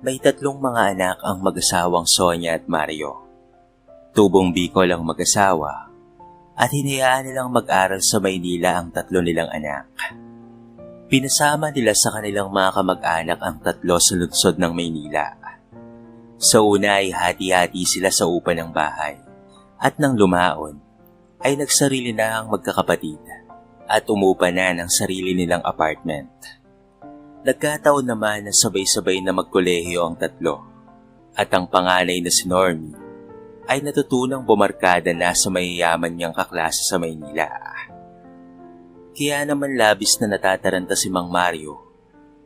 May tatlong mga anak ang mag-asawang Sonia at Mario. Tubong Bicol ang mag-asawa at hinayaan nilang mag-aral sa Maynila ang tatlo nilang anak. Pinasama nila sa kanilang mga kamag-anak ang tatlo sa lungsod ng Maynila. Sa una ay hati-hati sila sa upa ng bahay at nang lumaon ay nagsarili na ang magkakapatid at umupa na ng sarili nilang apartment. Nagkataon naman na sabay-sabay na magkolehiyo ang tatlo at ang panganay na si Normie ay natutunang bumarkada na sa mayayaman niyang kaklase sa Maynila. Kaya naman labis na natataranta si Mang Mario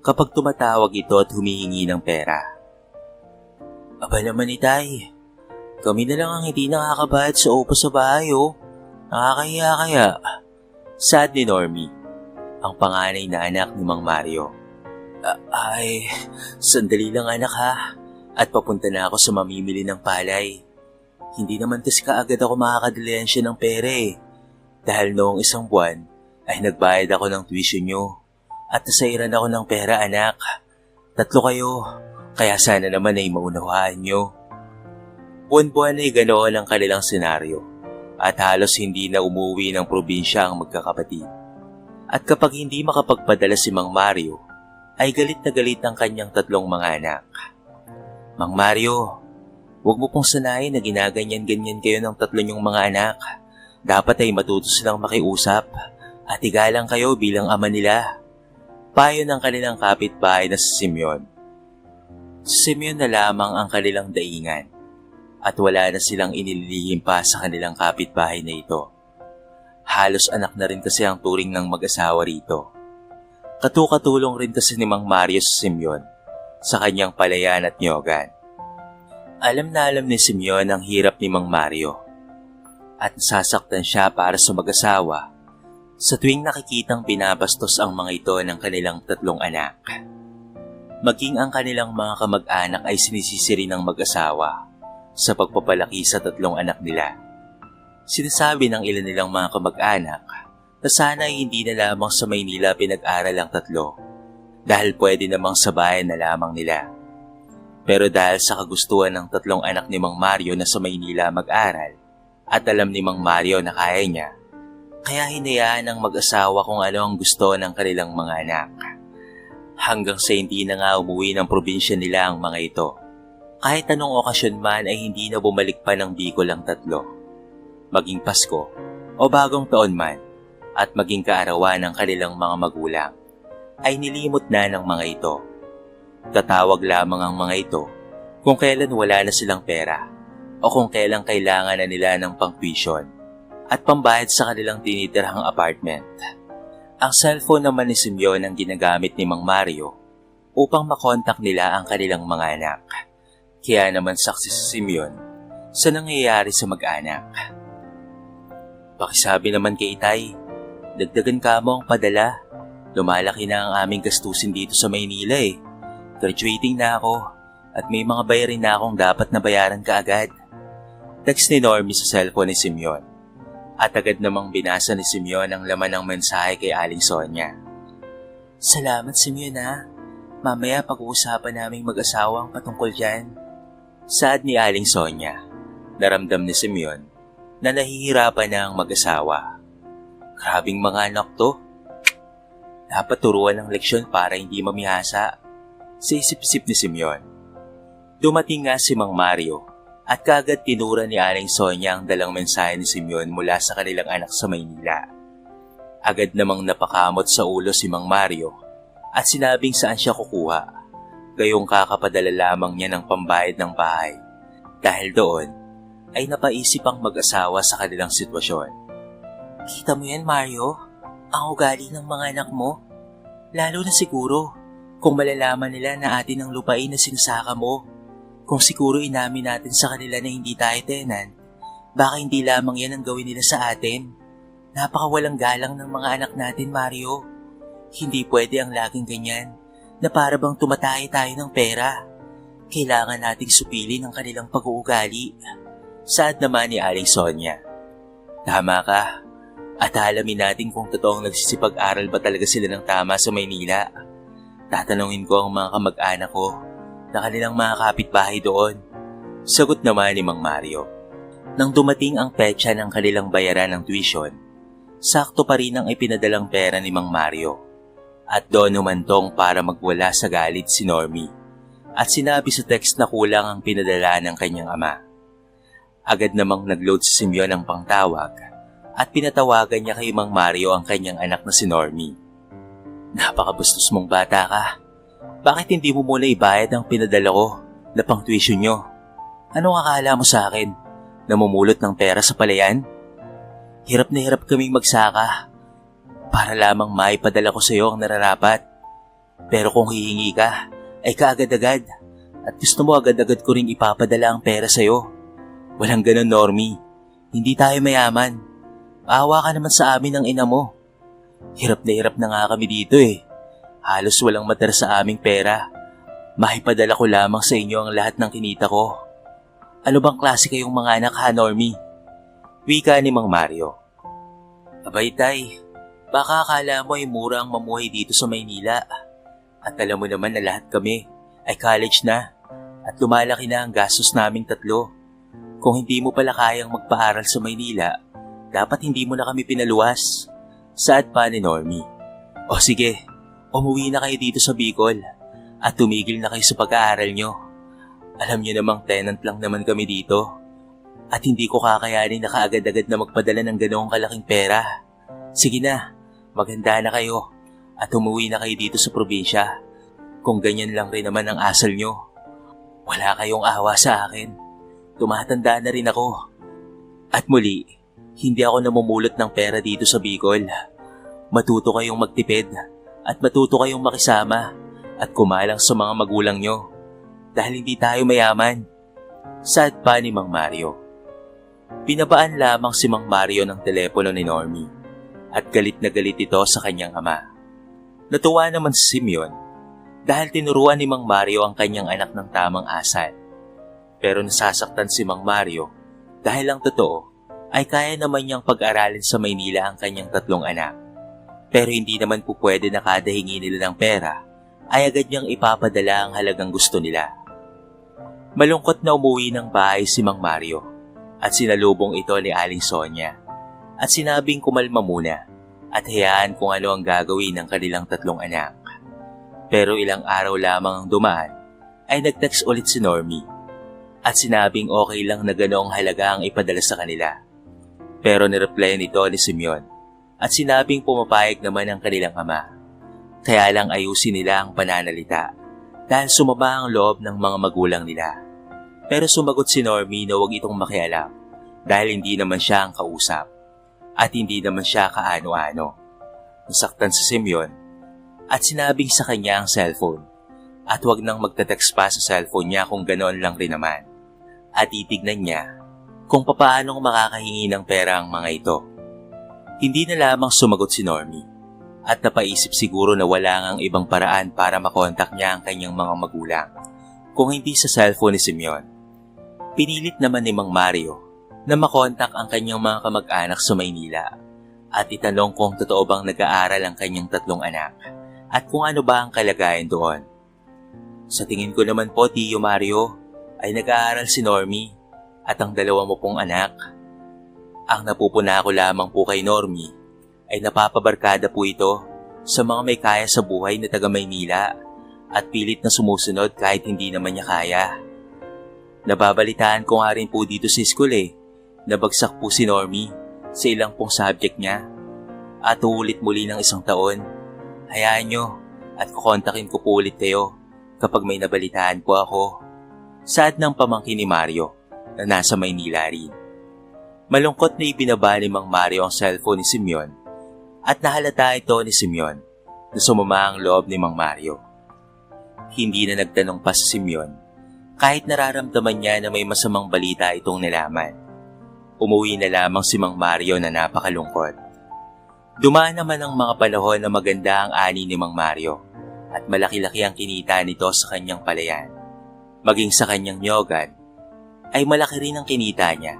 kapag tumatawag ito at humihingi ng pera. Aba naman itay, kami na lang ang hindi nakakabayad sa upa sa bahay Nakakahiya kaya. Sad ni Normie, ang panganay na anak ni Mang Mario. Ay, sandali lang anak ha, at papunta na ako sa mamimili ng palay. Hindi naman kasi kaagad ako makakadalensya ng pera dahil noong isang buwan ay nagbayad ako ng tuition nyo at nasairan ako ng pera anak. Tatlo kayo, kaya sana naman ay maunawaan nyo. Buwan-buwan ay ganoon ang kanilang senaryo at halos hindi na umuwi ng probinsya ang magkakapatid. At kapag hindi makapagpadala si Mang Mario, ay galit na galit ang kanyang tatlong mga anak. Mang Mario, huwag mo pong sanayin na ginaganyan-ganyan kayo ng tatlo niyong mga anak. Dapat ay matuto silang makiusap at igalang kayo bilang ama nila. Payo ng kanilang kapitbahay na si Simeon. Si Simeon na lamang ang kanilang daingan at wala na silang inililihim pa sa kanilang kapitbahay na ito. Halos anak na rin kasi ang turing ng mag-asawa rito. Katukatulong rin kasi ni Mang Mario sa Simeon sa kanyang palayan at nyogan. Alam na alam ni Simeon ang hirap ni Mang Mario at nasasaktan siya para sa mag-asawa sa tuwing nakikitang pinabastos ang mga ito ng kanilang tatlong anak. Maging ang kanilang mga kamag-anak ay sinisisi rin ng mag-asawa sa pagpapalaki sa tatlong anak nila. Sinasabi ng ilan nilang mga kamag-anak na sana ay hindi na lamang sa Maynila pinag-aral ang tatlo dahil pwede namang sa bayan na lamang nila. Pero dahil sa kagustuhan ng tatlong anak ni Mang Mario na sa Maynila mag-aral at alam ni Mang Mario na kaya niya, kaya hinayaan ng mag-asawa kung ano ang gusto ng kanilang mga anak. Hanggang sa hindi na nga umuwi ng probinsya nila ang mga ito. Kahit anong okasyon man ay hindi na bumalik pa ng Bicol ang tatlo. Maging Pasko o bagong taon man at maging kaarawan ng kanilang mga magulang ay nilimot na ng mga ito. Tatawag lamang ang mga ito kung kailan wala na silang pera o kung kailan kailangan na nila ng pang-tuition at pambayad sa kanilang tinitirhang apartment. Ang cellphone naman ni Simeon ang ginagamit ni Mang Mario upang makontak nila ang kanilang mga anak. Kaya naman saksi si Simeon sa nangyayari sa mag-anak. Pakisabi naman kay Itay, dagdagan ka mo ang padala. Lumalaki na ang aming gastusin dito sa Maynila Graduating na ako at may mga bayarin na akong dapat na bayaran kaagad. Text ni Normie sa cellphone ni Simeon. At agad namang binasa ni Simeon ang laman ng mensahe kay Aling Sonia. Salamat Simeon Mamaya pag-uusapan naming mag-asawa ang patungkol dyan. Saad ni Aling Sonia. Naramdam ni Simeon na nahihirapan na ang mag-asawa. Grabing mga anak to. Dapat turuan ng leksyon para hindi mamihasa. Sa isip-isip ni Simeon. Dumating nga si Mang Mario at kaagad tinura ni Aling Sonia ang dalang mensahe ni Simeon mula sa kanilang anak sa Maynila. Agad namang napakamot sa ulo si Mang Mario at sinabing saan siya kukuha. Gayong kakapadala lamang niya ng pambayad ng bahay. Dahil doon ay napaisip ang mag-asawa sa kanilang sitwasyon. Kita mo yan Mario? Ang ugali ng mga anak mo? Lalo na siguro kung malalaman nila na atin ang lupain na sinasaka mo. Kung siguro inamin natin sa kanila na hindi tayo tenant, baka hindi lamang yan ang gawin nila sa atin. Napakawalang galang ng mga anak natin Mario. Hindi pwede ang laging ganyan na para bang tumatay tayo ng pera. Kailangan nating supilin ang kanilang pag-uugali. Saad naman ni Aling Sonia. Tama ka. At alamin natin kung totoong nagsisipag-aral ba talaga sila ng tama sa Maynila. Tatanungin ko ang mga kamag-anak ko na kanilang mga kapitbahay doon. Sagot naman ni Mang Mario. Nang dumating ang petsa ng kanilang bayaran ng tuition, sakto pa rin ang ipinadalang pera ni Mang Mario. At doon humantong para magwala sa galit si Normie at sinabi sa text na kulang ang pinadala ng kanyang ama. Agad namang nag-load si Simeon ang pangtawag at pinatawagan niya kay Mang Mario ang kanyang anak na si Normie. Napakabastos mong bata ka. Bakit hindi mo muna ibayad ang pinadala ko na pang tuition nyo? Anong akala mo sa akin? Namumulot ng pera sa palayan? Hirap na hirap kaming magsaka para lamang maipadala ko sa iyo ang nararapat. Pero kung hihingi ka, ay kaagad-agad at gusto mo agad-agad ko ring ipapadala ang pera sa iyo. Walang ganun, Normie. Hindi tayo mayaman. Awa ka naman sa amin ng ina mo. Hirap na nga kami dito eh. Halos walang matira sa aming pera. Maipadala ko lamang sa inyo ang lahat ng kinita ko. Ano bang klase kayong mga anak ha, Normie? Wika ni Mang Mario. Abay tay, baka akala mo ay mura ang mamuhay dito sa Maynila. At alam mo naman na lahat kami ay college na at lumalaki na ang gastos naming tatlo. Kung hindi mo pala kayang magpaaral sa Maynila, dapat hindi mo na kami pinaluwas. Saad pa ni Normie. O sige, umuwi na kayo dito sa Bicol at tumigil na kayo sa pag-aaral nyo. Alam nyo namang tenant lang naman kami dito at hindi ko kakayanin na kaagad-agad na magpadala ng ganoong kalaking pera. Sige na, maganda na kayo at umuwi na kayo dito sa probinsya. Kung ganyan lang rin naman ang asal nyo, wala kayong awa sa akin. Tumatanda na rin ako. At muli, hindi ako namumulot ng pera dito sa Bicol. Matuto kayong magtipid at matuto kayong makisama at kumalang sa mga magulang nyo dahil hindi tayo mayaman. Sad pa ni Mang Mario. Pinabaan lamang si Mang Mario ng telepono ni Normie at galit na galit ito sa kanyang ama. Natuwa naman si Simeon dahil tinuruan ni Mang Mario ang kanyang anak ng tamang asal. Pero nasasaktan si Mang Mario dahil ang totoo ay kaya naman niyang pag-aralin sa Maynila ang kanyang tatlong anak. Pero hindi naman po pwede na kada hingi nila ng pera ay agad niyang ipapadala ang halagang gusto nila. Malungkot na umuwi ng bahay si Mang Mario at sinalubong ito ni Aling Sonia at sinabing kumalma muna at hayaan kung ano ang gagawin ng kanilang tatlong anak. Pero ilang araw lamang ang dumaan ay nag-text ulit si Normie at sinabing okay lang na ganoong halaga ang ipadala sa kanila. Pero nireplyan ito ni Simeon at sinabing pumapayag naman ang kanilang ama. Kaya lang ayusin nila ang pananalita dahil sumama ang loob ng mga magulang nila. Pero sumagot si Normie na huwag itong makialam dahil hindi naman siya ang kausap at hindi naman siya kaano-ano. Nasaktan si Simeon at sinabing sa kanya ang cellphone at huwag nang magte-text pa sa cellphone niya kung ganoon lang rin naman. At titignan niya kung papaano makakahingi ng pera ang mga ito. Hindi na lamang sumagot si Normie at napaisip siguro na wala ngang ibang paraan para makontak niya ang kanyang mga magulang kung hindi sa cellphone ni Simeon. Pinilit naman ni Mang Mario na makontak ang kanyang mga kamag-anak sa Maynila at itanong kung totoo bang nag-aaral ang kanyang tatlong anak at kung ano ba ang kalagayan doon. Sa tingin ko naman po, Tio Mario, ay nag-aaral si Normie at ang dalawa mo pong anak. Ang napupuna ko lamang po kay Normie ay napapabarkada po ito sa mga may kaya sa buhay na taga Maynila at pilit na sumusunod kahit hindi naman niya kaya. Nababalitaan ko nga rin po dito sa school nabagsak po si Normie sa ilang pong subject niya at uulit muli ng isang taon. Hayaan nyo at kukontakin ko po ulit kayo kapag may nabalitaan po ako. Sad ng pamangkin ni Mario na nasa Maynila rin. Malungkot na ibinaba ni Mang Mario ang cellphone ni Simeon at nahalata ito ni Simeon na sumama ang loob ni Mang Mario. Hindi na nagtanong pa si Simeon kahit nararamdaman niya na may masamang balita itong nalaman. Umuwi na lamang si Mang Mario na napakalungkot. Dumaan naman ang mga panahon na maganda ang ani ni Mang Mario at malaki-laki ang kinita nito sa kanyang palayan. Maging sa kanyang nyogan ay malaki rin ang kinita niya,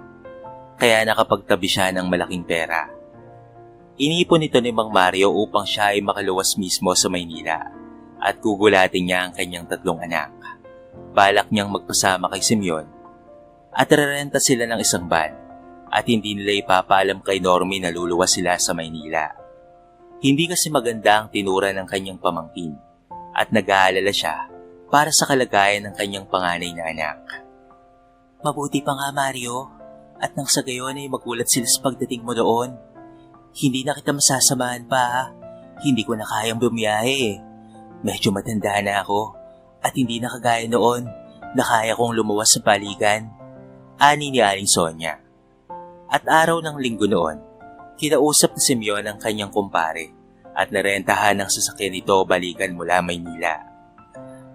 kaya nakapagtabi siya ng malaking pera. Inipon ito ni Mang Mario upang siya ay makaluwas mismo sa Maynila at gugulatin niya ang kanyang tatlong anak. Balak niyang magpasama kay Simeon at rerenta sila ng isang van at hindi nila ipapaalam kay Normie na luluwas sila sa Maynila. Hindi kasi maganda ang tinura ng kanyang pamangkin at nag-aalala siya para sa kalagayan ng kanyang panganay na anak. Mabuti pa nga, Mario, at nang sa gayon ay magulat sila sa pagdating mo doon. Hindi na kita masasamahan pa, ha? Hindi ko na kayang bumiyahe eh. Medyo matanda na ako at hindi na kagaya noon na kaya kong lumuwas sa balikan. Ani ni Aling Sonia. At araw ng linggo noon, kinausap ni Simeon ang kanyang kumpare at narentahan ng sasakyan nito balikan mula Maynila.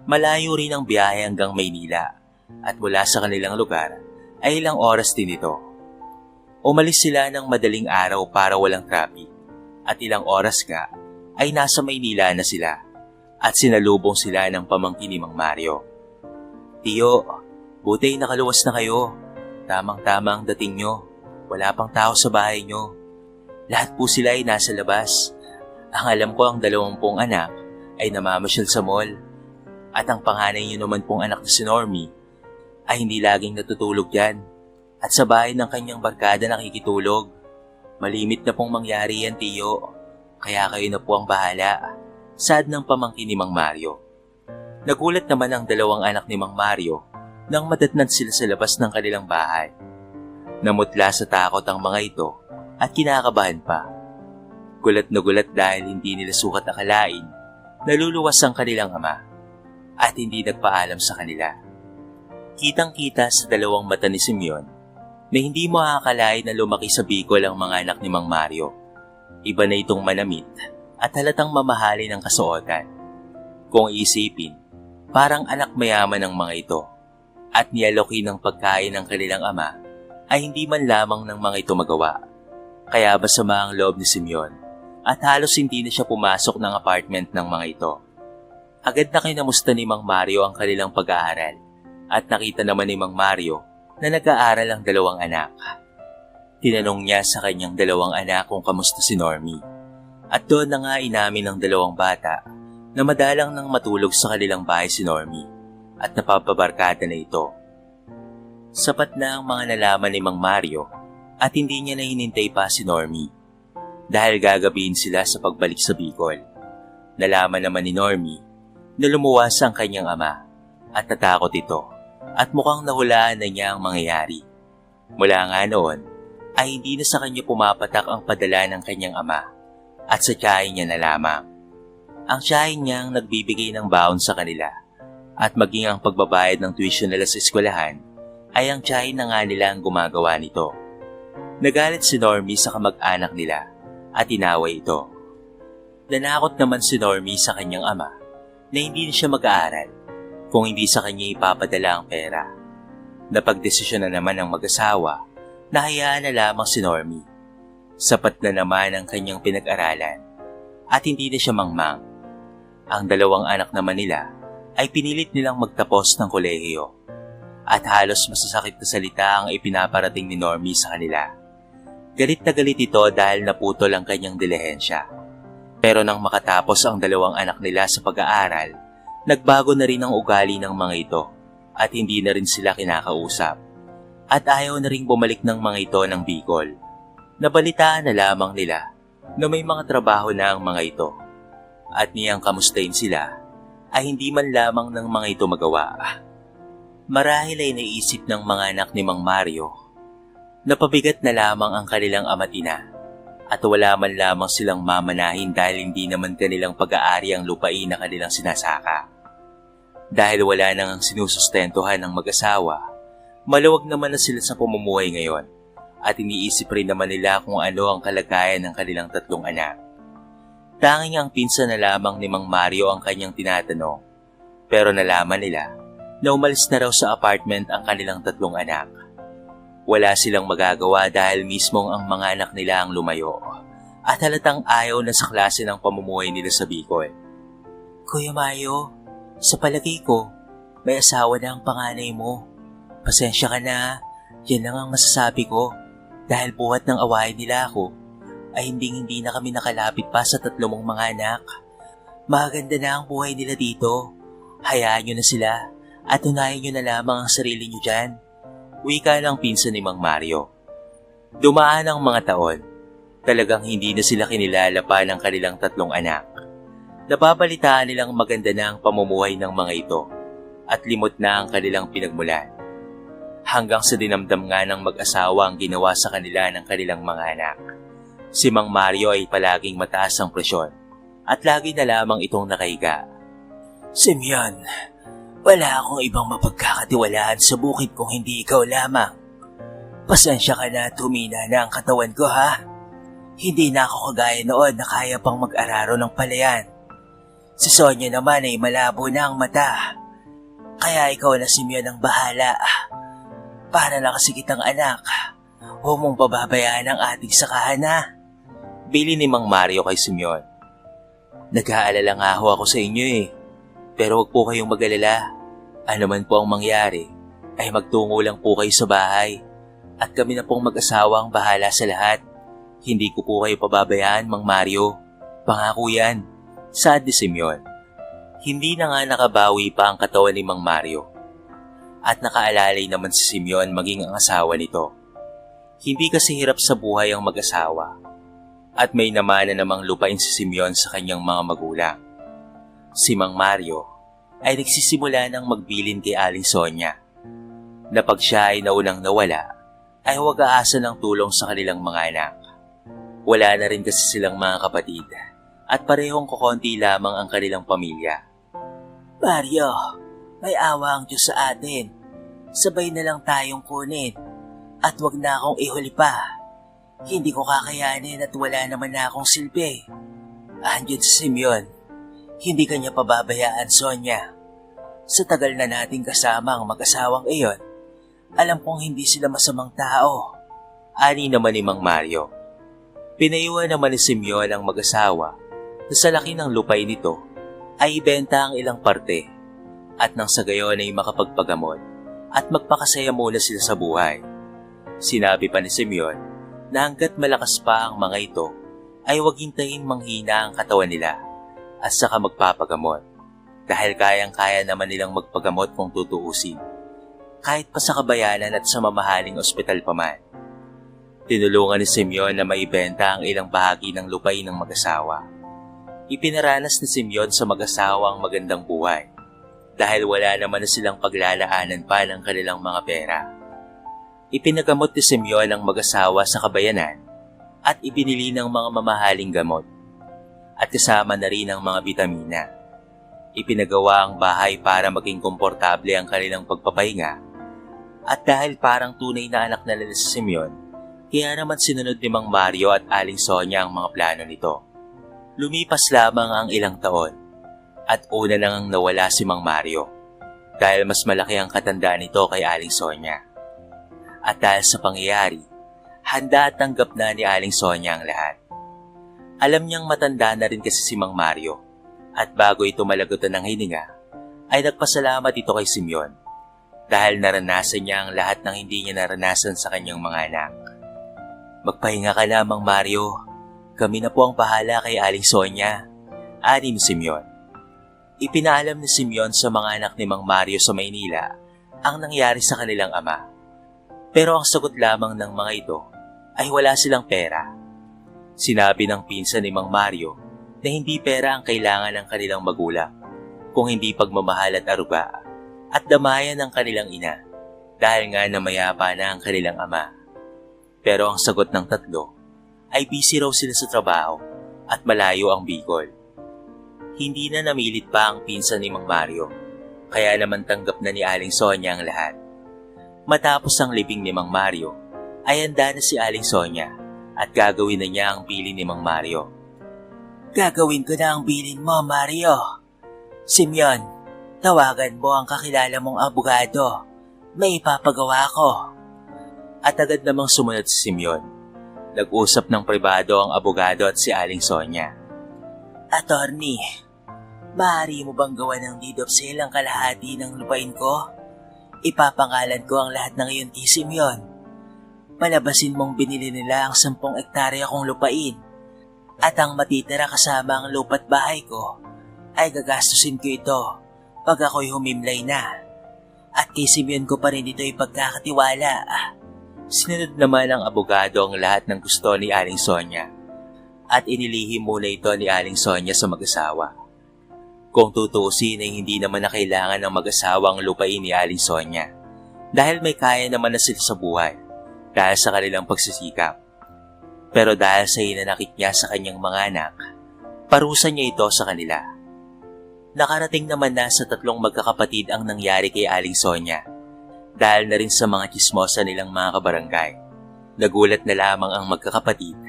Malayo rin ang biyahe hanggang Maynila at mula sa kanilang lugar ay ilang oras din ito. Umalis sila ng madaling araw para walang traffic at ilang oras nga ay nasa Maynila na sila at sinalubong sila ng pamangkin ni Mang Mario. Tiyo, buti nakaluwas na kayo. Tamang-tama ang dating nyo. Wala pang tao sa bahay nyo. Lahat po sila ay nasa labas. Ang alam ko ang 20 anak ay namamasyal sa mall. At ang panganay nyo naman pong anak na si Normie ay hindi laging natutulog dyan. At sa bahay ng kanyang barkada nakikitulog. Malimit na pong mangyari yan, Tiyo. Kaya kayo na po ang bahala. Sad ng pamangkin ni Mang Mario. Nagulat naman ang 2 anak ni Mang Mario nang madatnan sila sa labas ng kanilang bahay. Namutla sa takot ang mga ito at kinakabahan pa. Gulat na gulat dahil hindi nila sukat akalain na luluwas ang kanilang ama at hindi nagpaalam sa kanila. Kitang-kita sa 2 mata ni Simeon na hindi mo akalain na lumaki sa Bicol ang mga anak ni Mang Mario. Iba na itong manamit at halatang mamahalin ang kasuotan. Kung isipin, parang anak mayaman ng mga ito at nialoki ng pagkain ng kanilang ama ay hindi man lamang ng mga ito magawa. Kaya masama ang loob ni Simeon at halos hindi na siya pumasok ng apartment ng mga ito. Agad na kinamusta ni Mang Mario ang kanilang pag-aaral at nakita naman ni Mang Mario na nag-aaral ang 2 anak. Tinanong niya sa kanyang 2 anak kung kamusta si Normie. At doon na nga inamin ng 2 bata na madalang nang matulog sa kanilang bahay si Normie at napapabarkada na ito. Sapat na ang mga nalaman ni Mang Mario at hindi niya na hinintay pa si Normie dahil gagabihin sila sa pagbalik sa Bicol. Nalaman naman ni Normie na lumuwas ang kanyang ama at natakot ito at mukhang nahulaan na niya ang mangyayari. Mula nga noon ay hindi na sa kanya pumapatak ang padala ng kanyang ama at sa tiyahin niya na lamang. Ang tiyahin niyang nagbibigay ng baon sa kanila at maging ang pagbabayad ng tuition nila sa eskwelahan ay ang tiyahin na nga nila ang gumagawa nito. Nagalit si Normie sa kamag-anak nila at inaway ito. Nanakot naman si Normie sa kanyang ama na hindi na siya mag-aaral kung hindi sa kanya ipapadala ang pera. Napagdesisyon na naman ng mag-asawa na hayaan na lamang si Normie. Sapat na naman ang kanyang pinag-aralan at hindi na siya mangmang. Ang 2 anak naman nila ay pinilit nilang magtapos ng kolehiyo at halos masasakit na salita ang ipinaparating ni Normie sa kanila. Galit na galit ito dahil naputol ang kanyang dilihensya. Pero nang makatapos ang 2 anak nila sa pag-aaral, nagbago na rin ang ugali ng mga ito at hindi na rin sila kinakausap. At ayaw na rin bumalik ng mga ito ng Bicol. Nabalitaan na lamang nila na may mga trabaho na ang mga ito at niyang kamustahin sila ay hindi man lamang ng mga ito magawa. Marahil ay naisip ng mga anak ni Mang Mario na pabigat na lamang ang kanilang ama't ina at wala man lamang silang mamanahin dahil hindi naman kanilang pag-aari ang lupain na kanilang sinasaka. Dahil wala nang sinusustentuhan ng mag-asawa, maluwag naman na sila sa pamumuhay ngayon. At iniisip rin naman nila kung ano ang kalagayan ng kanilang 3 anak. Tanging ang pinsan na lamang ni Mang Mario ang kanyang tinatanong. Pero nalaman nila na umalis na raw sa apartment ang kanilang 3 anak. Wala silang magagawa dahil mismong ang mga anak nila ang lumayo. At halatang ayaw na sa klase ng pamumuhay nila sa Bicol. Kuya Mario, sa palagay ko, may asawa na ang panganay mo. Pasensya ka na, yan lang ang masasabi ko. Dahil buhat ng awayan nila ako, ay hindi na kami nakalapit pa sa 3 mong mga anak. Maganda na ang buhay nila dito. Hayaan nyo na sila At unahin nyo na lamang ang sarili nyo dyan. Wika ng pinsan ni Mang Mario. Dumaan ang mga taon. Talagang hindi na sila kinilala pa ng kanilang 3 anak. Napabalitaan nilang maganda na ang pamumuhay ng mga ito at limot na ang kanilang pinagmulan. Hanggang sa dinamdam nga ng mag-asawa ang ginawa sa kanila ng kanilang mga anak. Si Mang Mario ay palaging mataas ang presyon at lagi na lamang itong nakahiga. Simeon, wala akong ibang mapagkakatiwalaan sa bukid kung hindi ikaw lamang. Pasensya ka na at humina na ang katawan ko, ha? Hindi na ako kagaya noon na kaya pang mag-araro ng palayan. Si Sonia naman ay malabo na ang mata. Kaya ikaw na, Simeon, ang bahala. Para na kasi kitang anak. Huwag mong pababayaan ang ating sakahan, ha? Bili ni Mang Mario kay Simeon. Nag-aalala nga ako sa inyo eh. Pero huwag po kayong mag-alala. Ano man po ang mangyari, ay magtungo lang po kayo sa bahay. At kami na pong mag-asawa ang bahala sa lahat. Hindi ko po kayo pababayaan, Mang Mario. Pangako yan. Saad ni Simeon. Hindi na nga nakabawi pa ang katawan ni Mang Mario. At nakaalalay naman si Simeon maging ang asawa nito. Hindi kasi hirap sa buhay ang mag-asawa. At may namana namang lupain si Simeon sa kanyang mga magulang. Si Mang Mario ay nagsisimula ng magbilin kay Aling Sonia. Na pag siya ay naunang nawala, ay huwag aasa ng tulong sa kanilang mga anak. Wala na rin kasi silang mga kapatid at parehong kukonti lamang ang kanilang pamilya. Mario, may awa ang Diyos sa atin. Sabay na lang tayong kunin at wag na akong ihuli pa. Hindi ko kakayanin at wala naman na akong silbi. Andiyan si Simeon. Hindi kanya pababayaan, Sonia. Sa tagal na nating kasama ang mag-asawang iyon, alam kong hindi sila masamang tao. Ani naman ni Mang Mario. Pinayuhan naman ni Simeon ang mag-asawa na sa laki ng lupay nito ay ibenta ang ilang parte at nang sa gayon ay makapagpagamot at magpakasaya muna sila sa buhay. Sinabi pa ni Simeon na hanggat malakas pa ang mga ito ay huwag hintayin manghina ang katawan nila at saka magpapagamot dahil kayang-kaya naman nilang magpagamot kung tutuusin kahit pa sa kabayanan at sa mamahaling ospital pa man. Tinulungan ni Simeon na maibenta ang ilang bahagi ng lupay ng mag-asawa. Ipinaranas ni Simeon sa mag-asawa ang magandang buhay dahil wala naman na silang paglalaanan pa ng kanilang mga pera. Ipinagamot ni Simeon ang mag-asawa sa kabayanan at ibinili ng mga mamahaling gamot at kasama na rin ang mga bitamina. Ipinagawa ang bahay para maging komportable ang kanilang pagpapahinga at dahil parang tunay na anak na nila si Simeon, kaya naman sinunod ni Mang Mario at Aling Sonia ang mga plano nito. Lumipas lamang ang ilang taon at una nang nawala si Mang Mario dahil mas malaki ang katandaan nito kay Aling Sonia. At dahil sa pangyayari, handa at tanggap na ni Aling Sonia ang lahat. Alam niyang matanda na rin kasi si Mang Mario at bago ito malagutan ng hininga, ay nagpasalamat ito kay Simeon dahil naranasan niya ang lahat ng hindi niya naranasan sa kanyang mga anak. Magpahinga ka na, Mang Mario. Kami na po ang bahala kay Aling Sonia, ani ni Simeon. Ipinaalam ni Simeon sa mga anak ni Mang Mario sa Maynila ang nangyari sa kanilang ama. Pero ang sagot lamang ng mga ito ay wala silang pera. Sinabi ng pinsan ni Mang Mario na hindi pera ang kailangan ng kanilang magulang, kung hindi pagmamahal at aruga at damayan ng kanilang ina dahil nga namayapa na ang kanilang ama. Pero ang sagot ng tatlo ay busy raw sila sa trabaho at malayo ang Bicol. Hindi na namilit pa ang pinsan ni Mang Mario, kaya naman tanggap na ni Aling Sonia ang lahat. Matapos ang libing ni Mang Mario, ay handa na si Aling Sonia at gagawin na niya ang bilin ni Mang Mario. Gagawin ko na ang bilin mo, Mario. Simeon, tawagan mo ang kakilala mong abogado. May ipapagawa ko. At agad namang sumunod si Simeon. Nag-usap ng pribado ang abogado at si Aling Sonia. Attorney, maaari mo bang gawa ng deed of sale ang kalahati ng lupain ko? Ipapangalan ko ang lahat ng iyon kay Simeon. Palabasin mong binili nila ang 10 hektarya kong lupain at ang matitira kasama ang lupa't bahay ko ay gagastusin ko ito pag ako'y humimlay na At kay Simeon ko pa rin ito ipagkakatiwala. Sinunod naman ng abogado ang lahat ng gusto ni Aling Sonia at inilihim muna ito ni Aling Sonia sa mag-asawa. Kung tutuusin ay hindi naman na kailangan ng mag-asawa ang lupain ni Aling Sonia dahil may kaya naman na sila sa buhay dahil sa kanilang pagsisikap. Pero dahil sa hinanakit niya sa kanyang mga anak, parusa niya ito sa kanila. Nakarating naman na sa 3 magkakapatid ang nangyari kay Aling Sonia dahil na rin sa mga tsismosa nilang mga kabarangay. Nagulat na lamang ang magkakapatid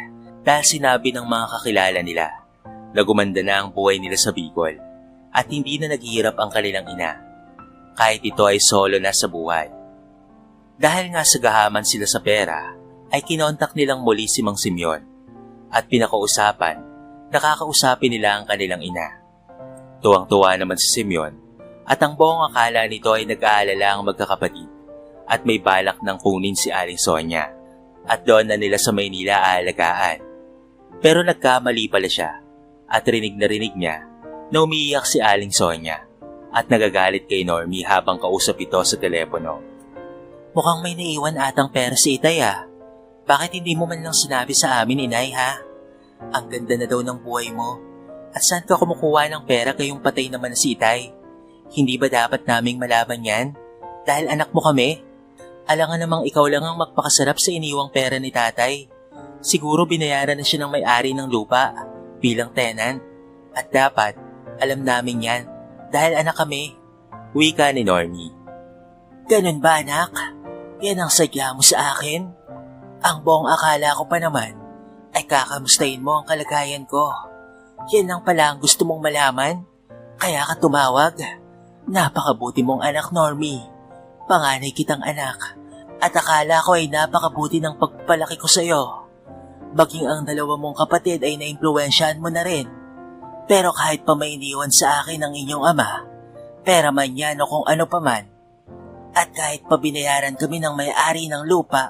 dahil sinabi ng mga kakilala nila na gumanda na ang buhay nila sa Bicol at hindi na naghihirap ang kanilang ina kahit ito ay solo na sa buhay. Dahil nga sa gahaman sila sa pera ay kinontak nilang muli si Mang Simeon at pinakausapan na kakausapin nila ang kanilang ina. Tuwang-tuwa naman si Simeon at ang buong akala nito ay nag-aalala ang magkakapatid at may balak ng kunin si Aling Sonia at doon na nila sa Maynila aalagaan. Pero nagkamali pala siya at rinig na rinig niya na umiiyak si Aling Sonia at nagagalit kay Normie habang kausap ito sa telepono. Mukhang may naiwan atang pera si Itay Bakit hindi mo man lang sinabi sa amin, Inay Ang ganda na daw ng buhay mo. At saan ka kumukuha ng pera kayong patay naman na si Itay? Hindi ba dapat naming malaman yan? Dahil anak mo kami? Alangan namang ikaw lang ang magpakasarap sa iniwang pera ni tatay. Siguro binayaran na siya ng may-ari ng lupa bilang tenant. At dapat, alam namin yan dahil anak kami. Wika ni Normie. Ganun ba anak? Yan ang sadya mo sa akin? Ang buong akala ko pa naman ay kakamustahin mo ang kalagayan ko. Yan lang pala ang gusto mong malaman? Kaya ka tumawag? Napakabuti mong anak, Normie. Panganay kitang anak. At akala ko ay napakabuti ng pagpapalaki ko sa'yo. Maging ang 2 mong kapatid ay naimpluwensyahan mo na rin. Pero kahit pa may iniwan sa akin ang inyong ama, pera man yan o kung ano pa man, at kahit pa binayaran kami ng may-ari ng lupa,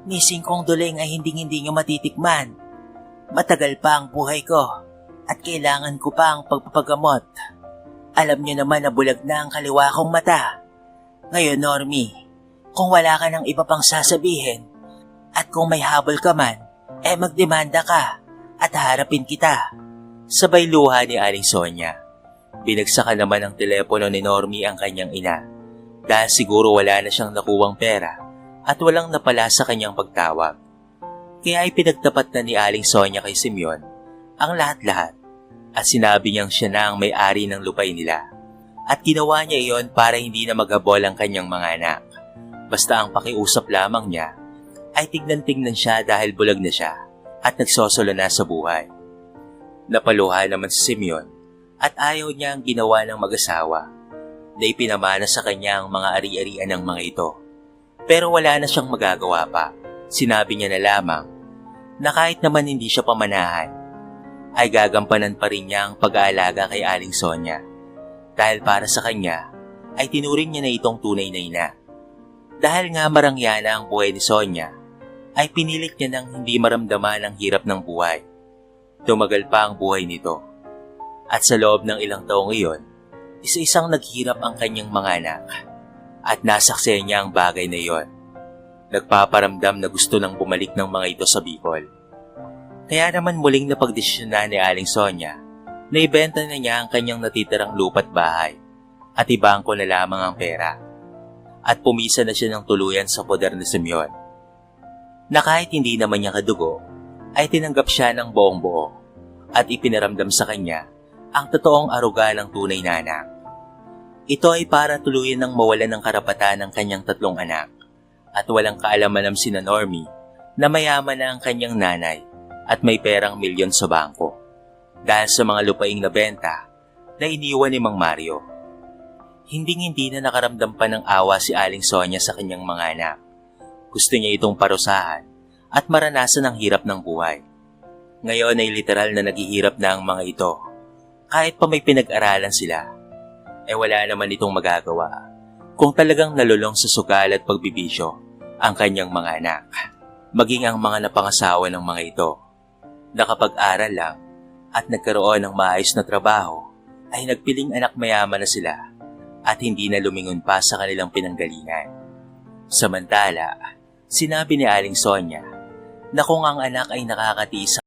ni singkong duling ay hindi nyo matitikman. Matagal pa ang buhay ko. At kailangan ko pa ang pagpapagamot. Alam niyo naman na bulag na ang kaliwa kong mata. Ngayon, Normie, kung wala ka ng iba pang sasabihin, at kung may habol ka man, magdemanda ka at harapin kita. Sabay luha ni Aling Sonia. Binagsakan naman ang telepono ni Normie ang kanyang ina dahil siguro wala na siyang nakuwang pera at walang napala sa kanyang pagtawag. Kaya ay pinagtapat na ni Aling Sonia kay Simeon ang lahat-lahat at sinabi niyang siya na ang may-ari ng lupain nila. At ginawa niya iyon para hindi na maghabol ang kanyang mga anak. Basta ang pakiusap lamang niya ay tignan-tignan siya dahil bulag na siya at nagsosolo na sa buhay. Napaluha naman si Simeon at ayaw niya ang ginawa ng mag-asawa na ipinamana sa kanya ang mga ari-arian ng mga ito. Pero wala na siyang magagawa pa. Sinabi niya na lamang na kahit naman hindi siya pamanahan, ay gagampanan pa rin niya ang pag-aalaga kay Aling Sonia dahil para sa kanya ay tinuring niya na itong tunay na ina. Dahil nga marangyana ang buhay ni Sonia, ay pinilit niya nang hindi maramdaman ang hirap ng buhay. Tumagal pa ang buhay nito. At sa loob ng ilang taong iyon, isa-isang naghirap ang kanyang mga anak at nasaksihan niya ang bagay na iyon. Nagpaparamdam na gusto nang bumalik ng mga ito sa Bicol. Kaya naman muling napagdesisyonan ni Aling Sonia na ibenta na niya ang kanyang natitirang lupa't bahay at ibangko na lamang ang pera. At pumisa na siya ng tuluyan sa poder ni Simeon. Na kahit hindi naman niya kadugo, ay tinanggap siya ng buong buo at ipinaramdam sa kanya ang totoong aruga ng tunay na anak. Ito ay para tuluyan ng mawalan ng karapatan ng kanyang 3 anak at walang kaalaman ng sina Normie na mayaman na ang kanyang nanay at may perang milyon sa bangko dahil sa mga lupaing nabenta na iniwan ni Mang Mario. Hinding-hindi na nakaramdam pa ng awa si Aling Sonia sa kanyang mga anak. Gusto niya itong parusahan at maranasan ang hirap ng buhay. Ngayon ay literal na naghihirap na ang mga ito. Kahit pa may pinag-aralan sila, wala naman itong magagawa kung talagang nalulong sa sugal at pagbibisyo ang kanyang mga anak. Maging ang mga napangasawa ng mga ito. Nakapag-aral lang at nagkaroon ng maayos na trabaho ay nagpiling anak mayaman na sila at hindi na lumingon pa sa kanilang pinanggalingan. Samantala, sinabi ni Aling Sonia na kung ang anak ay nakakatiis